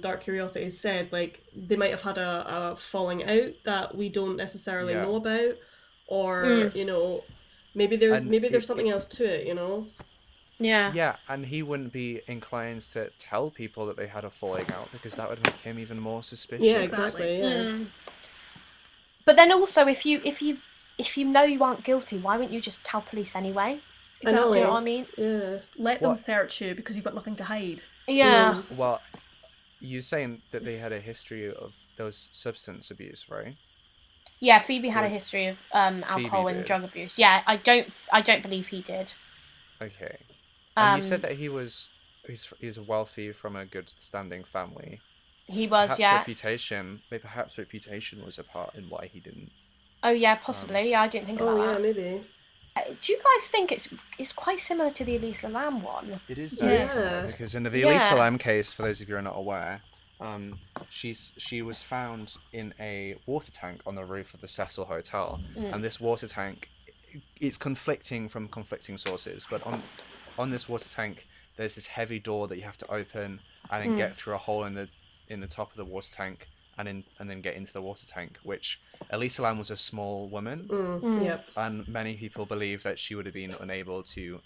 Dark Curiosity said, like, they might have had a falling out that we don't necessarily know about, or maybe there's something else to it, Yeah, and he wouldn't be inclined to tell people that they had a falling out, because that would make him even more suspicious. Yeah, exactly. But then also, if you know you aren't guilty, why wouldn't you just tell police anyway? I know. Do you know what I mean? Yeah. Let them What? search you because you've got nothing to hide. Yeah. Well, you're saying that they had a history of those substance abuse, right? Yeah, Phoebe had a Or history of Phoebe alcohol and did. drug abuse. Yeah, I don't believe he did. Okay. And you said Um, that he's wealthy from a good standing family. he was, Perhaps yeah. reputation was a part in why he didn't. Oh yeah, Um, possibly. Yeah, I didn't think Oh about yeah, that. maybe. Do you guys think it's quite similar to the Elisa Lam one? it is very Yes. similar Yeah. because in the Elisa Yeah. Lam case, for those of you who are not aware, she was found in a water tank on the roof of the Cecil Hotel, and this water tank, it's conflicting from conflicting sources, but on this water tank, there's this heavy door that you have to open and then get through a hole in the top of the water tank and then get into the water tank, which Elisa Lam was a small woman, Yep. and many people believe that she would have been unable to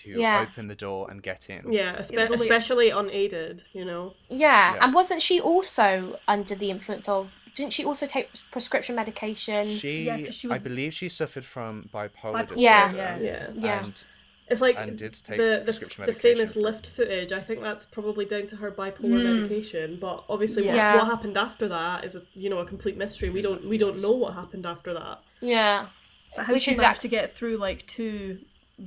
Yeah. open the door and get in. Yeah, It was only- especially unaided, you know. Yeah. Yeah. And wasn't she also under the influence of? Didn't she also take prescription medication? Yeah, 'cause she was I believe she suffered from bipolar disorder. Yeah. yes. Yeah. Yeah. And It's like and did take the prescription the medication famous for- lift footage. I think that's probably down to her bipolar medication. But obviously, Yeah. what happened after that is a complete mystery. We don't know what happened after that. Yeah. But how Which she is managed that- to get through like two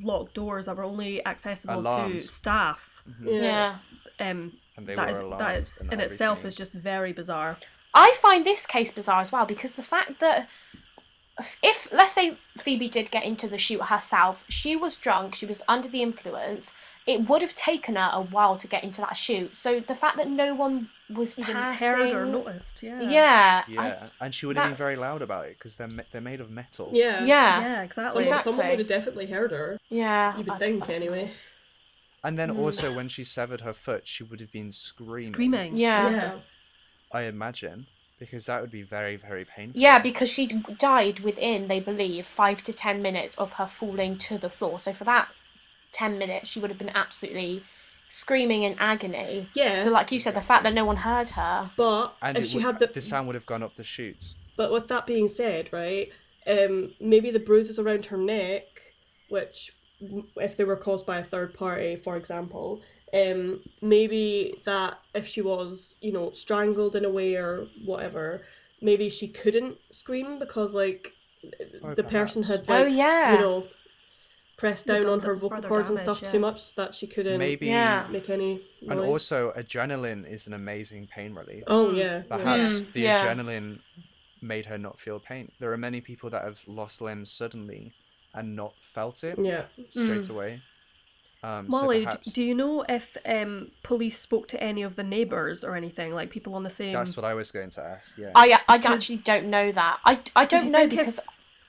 locked doors that were only accessible to Alarms. staff. Yeah. And they That were is alarms and in itself everything. is just very bizarre. I find this case bizarre as well because the fact that if, let's say, Phoebe did get into the shoot herself, she was drunk, she was under the influence, it would have taken her a while to get into that shoot. So the fact that no one was Even passing, heard or noticed, yeah. Yeah. Yeah, and she would have been that's- very loud about it because they're made of metal. Yeah. Yeah. Yeah, exactly. Someone Exactly. would have definitely heard her. Yeah. You would I think, don't know. anyway. And then also when she severed her foot, she would have been Screaming. Yeah. Yeah. I imagine, because that would be very, very painful. Yeah, because she died within, they believe, 5 to 10 minutes of her falling to the floor. So for that 10 minutes, she would have been absolutely screaming in agony. Yeah. So like you said, the fact that no one heard her. But And if it she would, had the sound would have gone up the chutes. But with that being said, right, maybe the bruises around her neck, which if they were caused by a third party, for example, maybe that if she was, strangled in a way or whatever, maybe she couldn't scream because like Oh, the person perhaps. had like, Oh, yeah. pressed down on done her vocal further cords and damage, stuff yeah. too much that she couldn't Maybe, Yeah. make any noise. and also adrenaline is an amazing pain relief. Oh yeah. Perhaps the yeah. adrenaline made her not feel pain. There are many people that have lost limbs suddenly and not felt it Yeah. straight away. So Molly, perhaps do you know if police spoke to any of the neighbours or anything, like people on the same... that's what I was going to ask. Yeah. I Because- actually don't know that. I don't you know think if because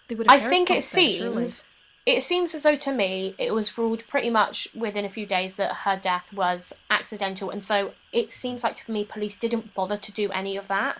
they would have I heard think it something, surely? seems as though to me it was ruled pretty much within a few days that her death was accidental, and so it seems like to me police didn't bother to do any of that.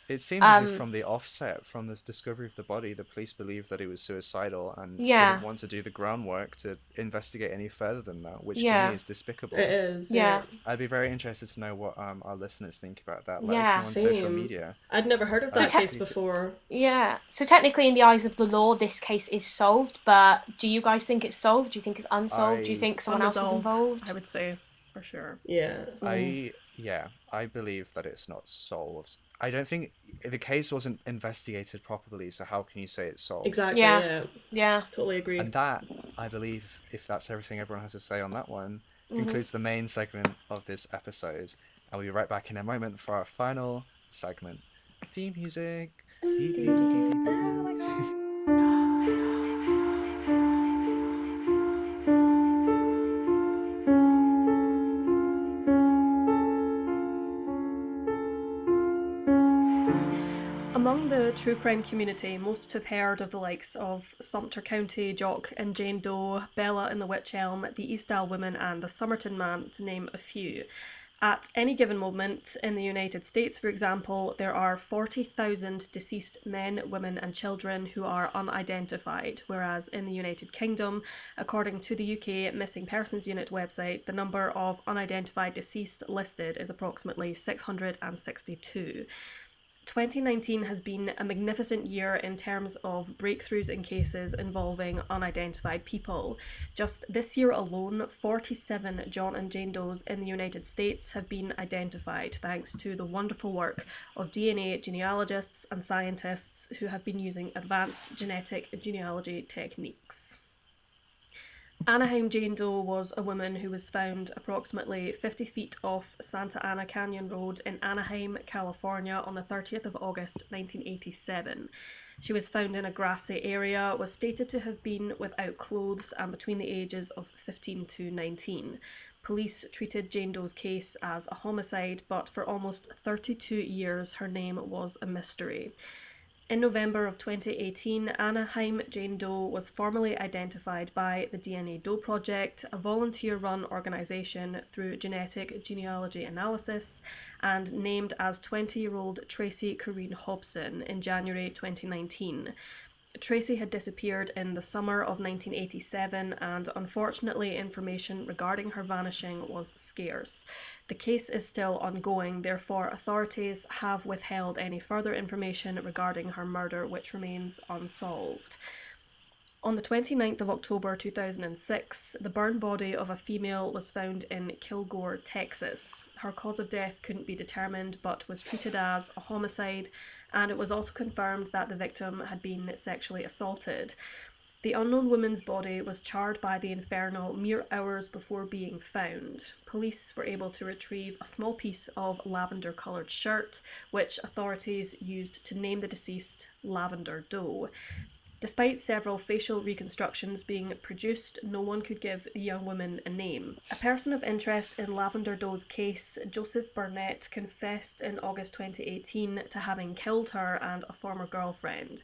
It seems as if from the offset, from the discovery of the body, the police believed that it was suicidal and Yeah. didn't want to do the groundwork to investigate any further than that, which Yeah. to me is despicable. It is. Yeah. I'd be very interested to know what our listeners think about that. Let Yeah. us know on social Same. media. I'd never heard of So that te- case before. Yeah. So technically, in the eyes of the law, this case is solved. But do you guys think it's solved? Do you think it's unsolved? Do you think someone else was Unresolved, involved? I would say, for sure. Yeah. I believe that it's not solved. I don't think the case wasn't investigated properly, so how can you say it's solved? Exactly. Yeah. Yeah. Yeah. Totally agree. And that, I believe, if that's everything everyone has to say on that one, concludes the main segment of this episode. I'll be right back in a moment for our final segment. Theme music. Among the true crime community, most have heard of the likes of Sumter County, Jock and Jane Doe, Bella and the Witch Elm, the East Isle Woman, and the Somerton Man, to name a few. At any given moment in the United States, for example, there are 40,000 deceased men, women, and children who are unidentified, whereas in the United Kingdom, according to the UK Missing Persons Unit website, the number of unidentified deceased listed is approximately 662. 2019 has been a magnificent year in terms of breakthroughs in cases involving unidentified people. Just this year alone, 47 John and Jane Does in the United States have been identified thanks to the wonderful work of DNA genealogists and scientists who have been using advanced genetic genealogy techniques. Anaheim Jane Doe was a woman who was found approximately 50 feet off Santa Ana Canyon Road in Anaheim, California on the 30th of August 1987. She was found in a grassy area, was stated to have been without clothes and between the ages of 15 to 19. Police treated Jane Doe's case as a homicide, but for almost 32 years her name was a mystery. In November of 2018, Anaheim Jane Doe was formally identified by the DNA Doe Project, a volunteer-run organisation through genetic genealogy analysis, and named as 20-year-old Tracy Quoirin Hobson in January 2019. Tracy had disappeared in the summer of 1987, and unfortunately information regarding her vanishing was scarce. The case is still ongoing, therefore authorities have withheld any further information regarding her murder, which remains unsolved. On the 29th of October 2006, the burned body of a female was found in Kilgore, Texas. Her cause of death couldn't be determined but was treated as a homicide, and it was also confirmed that the victim had been sexually assaulted. The unknown woman's body was charred by the inferno mere hours before being found. Police were able to retrieve a small piece of lavender-coloured shirt, which authorities used to name the deceased Lavender Doe. Despite several facial reconstructions being produced, no one could give the young woman a name. A person of interest in Lavender Doe's case, Joseph Burnett, confessed in August 2018 to having killed her and a former girlfriend.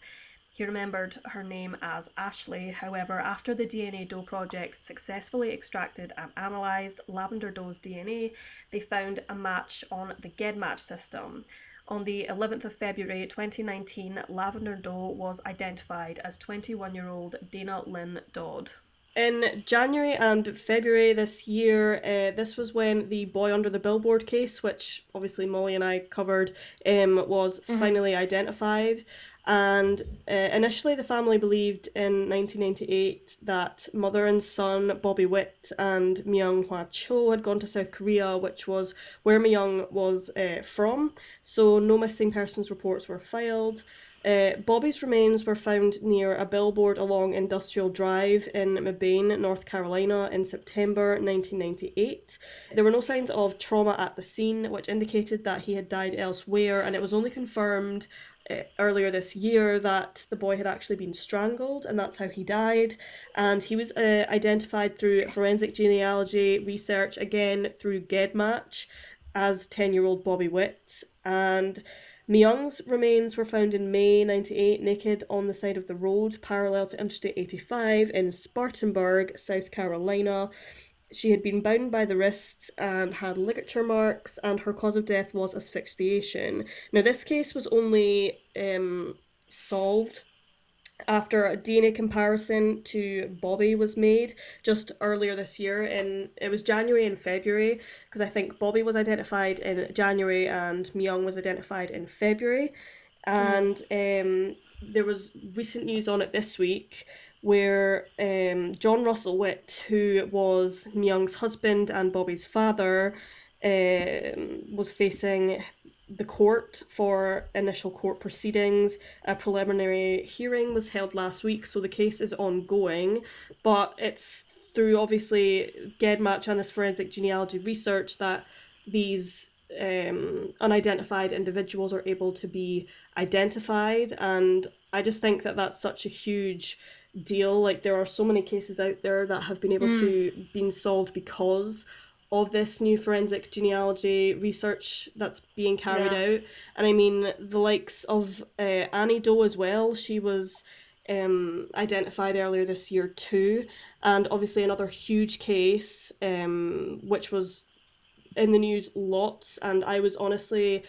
He remembered her name as Ashley. However, after the DNA Doe Project successfully extracted and analysed Lavender Doe's DNA, they found a match on the GEDmatch system. On the 11th of February 2019, Lavender Doe was identified as 21-year-old Dana Lynn Dodd. In January and February this year, this was when the boy under the billboard case, which obviously Molly and I covered, was finally identified. And initially the family believed in 1998 that mother and son Bobby Witt and Myung Hwa Cho had gone to South Korea, which was where Myung was from, so no missing persons reports were filed. Bobby's remains were found near a billboard along Industrial Drive in Mebane, North Carolina in September 1998. There were no signs of trauma at the scene, which indicated that he had died elsewhere, and it was only confirmed earlier this year that the boy had actually been strangled, and that's how he died. And he was identified through forensic genealogy research, again through GEDmatch, as 10-year-old Bobby Witt. And Myung's remains were found in May 98, naked on the side of the road parallel to Interstate 85 in Spartanburg, South Carolina. She had been bound by the wrists and had ligature marks, and her cause of death was asphyxiation. Now, this case was only solved after a DNA comparison to Bobby was made just earlier this year. It was January and February, because I think Bobby was identified in January and Myung was identified in February. And there was recent news on it this week where John Russell Witt, who was Myung's husband and Bobby's father, was facing the court for initial court proceedings. A preliminary hearing was held last week, so the case is ongoing, but it's through obviously GEDmatch and this forensic genealogy research that these unidentified individuals are able to be identified, and I just think that that's such a huge deal. Like, there are so many cases out there that have been able to be solved because of this new forensic genealogy research that's being carried out. And I mean, the likes of Annie Doe as well, she was identified earlier this year too, and obviously another huge case which was in the news lots, and I was honestly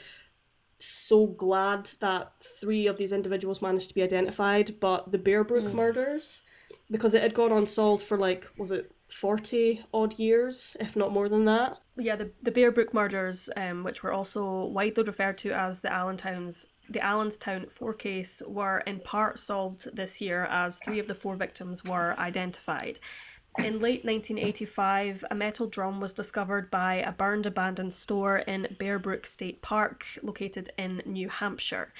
so glad that 3 of these individuals managed to be identified. But the Bearbrook murders, because it had gone unsolved for, like, was it 40 odd years, if not more than that? Yeah, the Bear Brook murders, which were also widely referred to as the Allenstown Four case, were in part solved this year as 3 of the 4 victims were identified. In late 1985, a metal drum was discovered by a burned abandoned store in Bear Brook State Park, located in New Hampshire.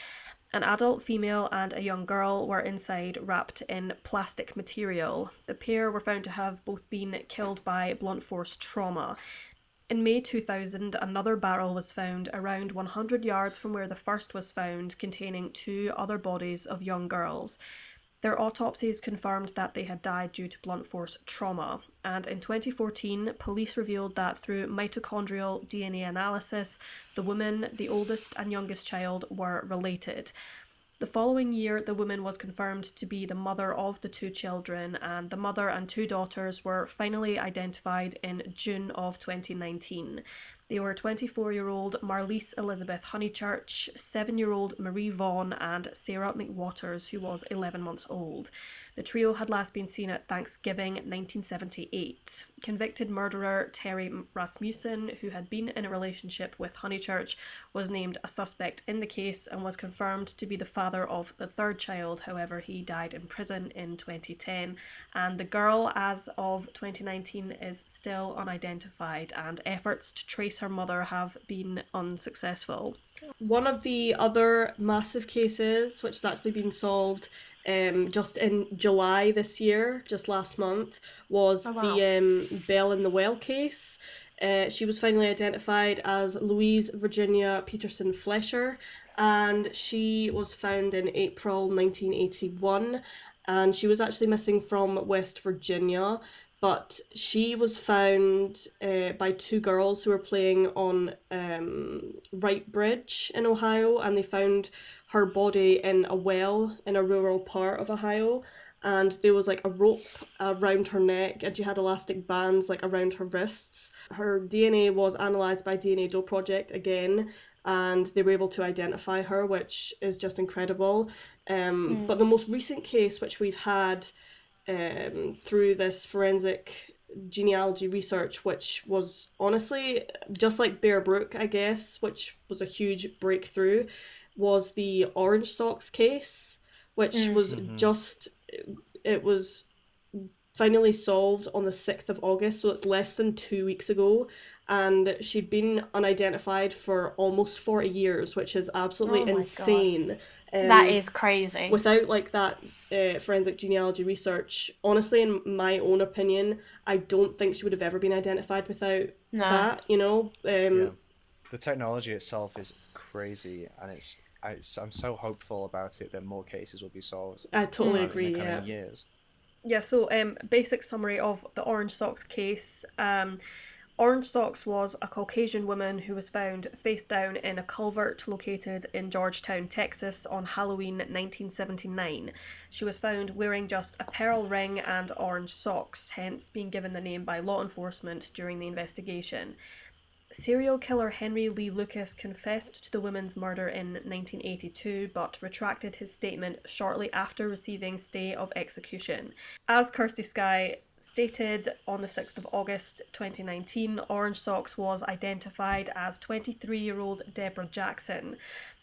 An adult female and a young girl were inside, wrapped in plastic material. The pair were found to have both been killed by blunt force trauma. In May 2000, another barrel was found around 100 yards from where the first was found, containing 2 other bodies of young girls. Their autopsies confirmed that they had died due to blunt force trauma, and in 2014, police revealed that through mitochondrial DNA analysis, the woman, the oldest and youngest child, were related. The following year, the woman was confirmed to be the mother of the 2 children, and the mother and 2 daughters were finally identified in June of 2019. They were 24-year-old Marlise Elizabeth Honeychurch, 7-year-old Marie Vaughan, and Sarah McWaters, who was 11 months old. The trio had last been seen at Thanksgiving 1978. Convicted murderer Terry Rasmussen, who had been in a relationship with Honeychurch, was named a suspect in the case and was confirmed to be the father of the 3rd child. However, he died in prison in 2010. And the girl, as of 2019, is still unidentified, and efforts to trace her mother have been unsuccessful. One of the other massive cases, which has actually been solved just in July this year, just last month, was the Bell in the Well case. She was finally identified as Louise Virginia Peterson Flesher, and she was found in April 1981, and she was actually missing from West Virginia. But she was found by 2 girls who were playing on Wright Bridge in Ohio, and they found her body in a well in a rural part of Ohio, and there was like a rope around her neck, and she had elastic bands like around her wrists. Her DNA was analysed by DNA Doe Project again, and they were able to identify her, which is just incredible. But the most recent case, which we've had through this forensic genealogy research, which was honestly just like Bear Brook, I guess, which was a huge breakthrough, was the Orange Socks case, which was it was finally solved on the 6th of August, so it's less than 2 weeks ago, and she'd been unidentified for almost 40 years, which is absolutely insane. That is crazy. Without like that forensic genealogy research, honestly, in my own opinion, I don't think she would have ever been identified without that, you know? The technology itself is crazy, and I'm so hopeful about it that more cases will be solved. I totally agree, in the coming years. Yeah, so basic summary of the Orange Socks case. Orange Socks was a Caucasian woman who was found face down in a culvert located in Georgetown, Texas on Halloween 1979. She was found wearing just a pearl ring and orange socks, hence being given the name by law enforcement during the investigation. Serial killer Henry Lee Lucas confessed to the woman's murder in 1982, but retracted his statement shortly after receiving stay of execution. As Kirsty Sky stated on the 6th of August 2019, Orange Socks was identified as 23-year-old Deborah Jackson.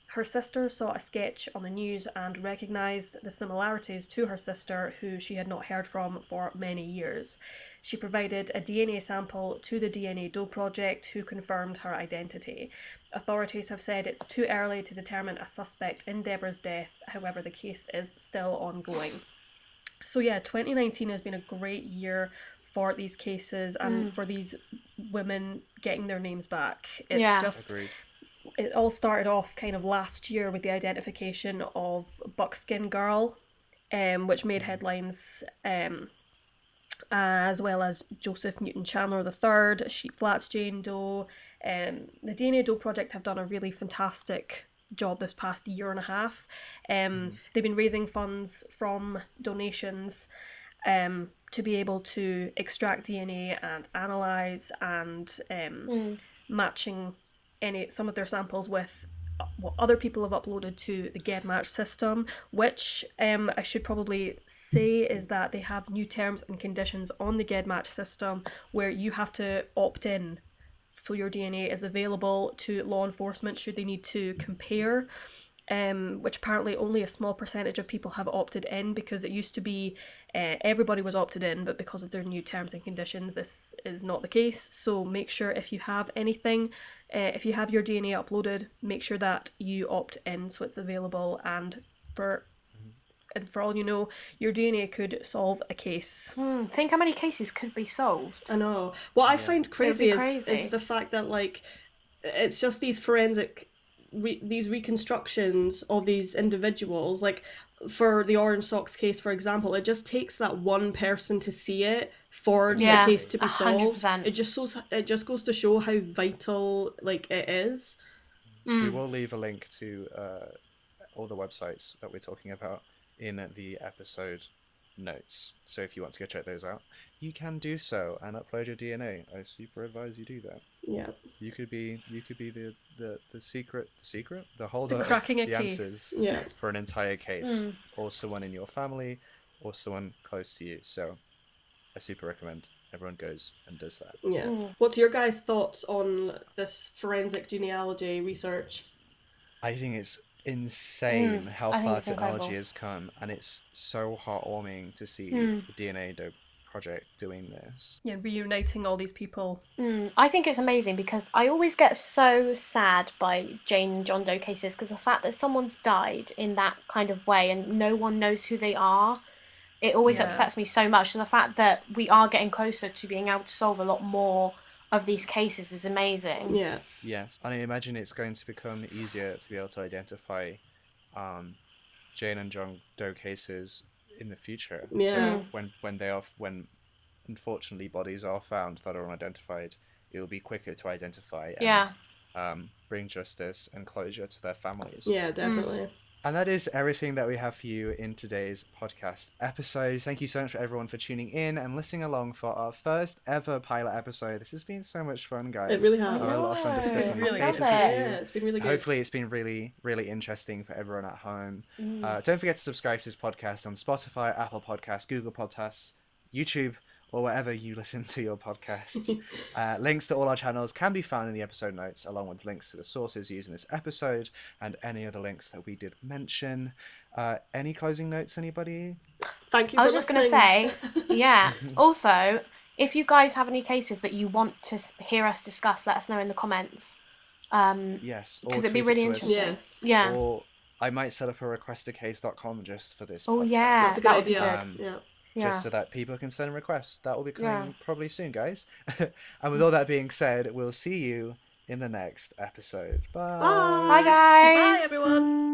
Her sister saw a sketch on the news and recognised the similarities to her sister, who she had not heard from for many years. She provided a DNA sample to the DNA Doe Project, who confirmed her identity. Authorities have said it's too early to determine a suspect in Deborah's death, however the case is still ongoing. So yeah, 2019 has been a great year for these cases and for these women getting their names back. It's Agreed. It all started off kind of last year with the identification of Buckskin Girl, which made headlines, as well as Joseph Newton Chandler III, Sheep Flats Jane Doe. The DNA Doe Project have done a really fantastic job this past year and a half. They've been raising funds from donations to be able to extract DNA and analyse and matching some of their samples with what other people have uploaded to the GEDmatch system, which I should probably say is that they have new terms and conditions on the GEDmatch system where you have to opt in so your DNA is available to law enforcement should they need to compare, which apparently only a small percentage of people have opted in, because it used to be everybody was opted in, but because of their new terms and conditions, this is not the case. So make sure if you have anything, if you have your DNA uploaded, make sure that you opt in so it's available, and for all you know, your DNA could solve a case. Think how many cases could be solved. I know. What I find crazy is crazy. the fact that, like, it's just these forensic, these reconstructions of these individuals. Like, for the Orange Socks case, for example, it just takes that one person to see it for the case to be solved. 100%. It just goes to show how vital, like, it is. We will leave a link to all the websites that we're talking about in the episode notes. So if you want to go check those out, you can do so and upload your DNA. I super advise you do that. Yeah. You could be the holder cracking of a the case. answers for an entire case, or someone in your family, or someone close to you. So I super recommend everyone goes and does that. Yeah. What's your guys' thoughts on this forensic genealogy research? I think it's insane how I think far it's technology incredible. has come, and it's so heartwarming to see the DNA Dope project doing this. Yeah, reuniting all these people. I think it's amazing, because I always get so sad by Jane and John Doe cases, because the fact that someone's died in that kind of way and no one knows who they are, it always upsets me so much. So the fact that we are getting closer to being able to solve a lot more of these cases is amazing. Yeah. Yes, and I imagine it's going to become easier to be able to identify Jane and John Doe cases in the future. Yeah. So when unfortunately bodies are found that are unidentified, it will be quicker to identify and bring justice and closure to their families. Yeah, definitely. And that is everything that we have for you in today's podcast episode. Thank you so much for everyone for tuning in and listening along for our first ever pilot episode. This has been so much fun, guys. It really has. I've had a lot of fun discussing these really cases good. with you. Yeah, it's been really good. Hopefully it's been really, really interesting for everyone at home. Don't forget to subscribe to this podcast on Spotify, Apple Podcasts, Google Podcasts, YouTube, or wherever you listen to your podcasts. Links to all our channels can be found in the episode notes, along with links to the sources used in this episode and any other links that we did mention. Any closing notes, anybody? Thank you I for was just going to listening. say, also, if you guys have any cases that you want to hear us discuss, let us know in the comments. Yes. or Because it'd be tweet it really to us. interesting. Yes. Yeah. Or I might set up a requestacase.com just for this Oh, podcast. yeah. That's a good That would be idea. good. Yeah. Yeah. Just so that people can send requests. That will be coming probably soon, guys. And with all that being said, we'll see you in the next episode. Bye. Bye, guys. Bye, everyone.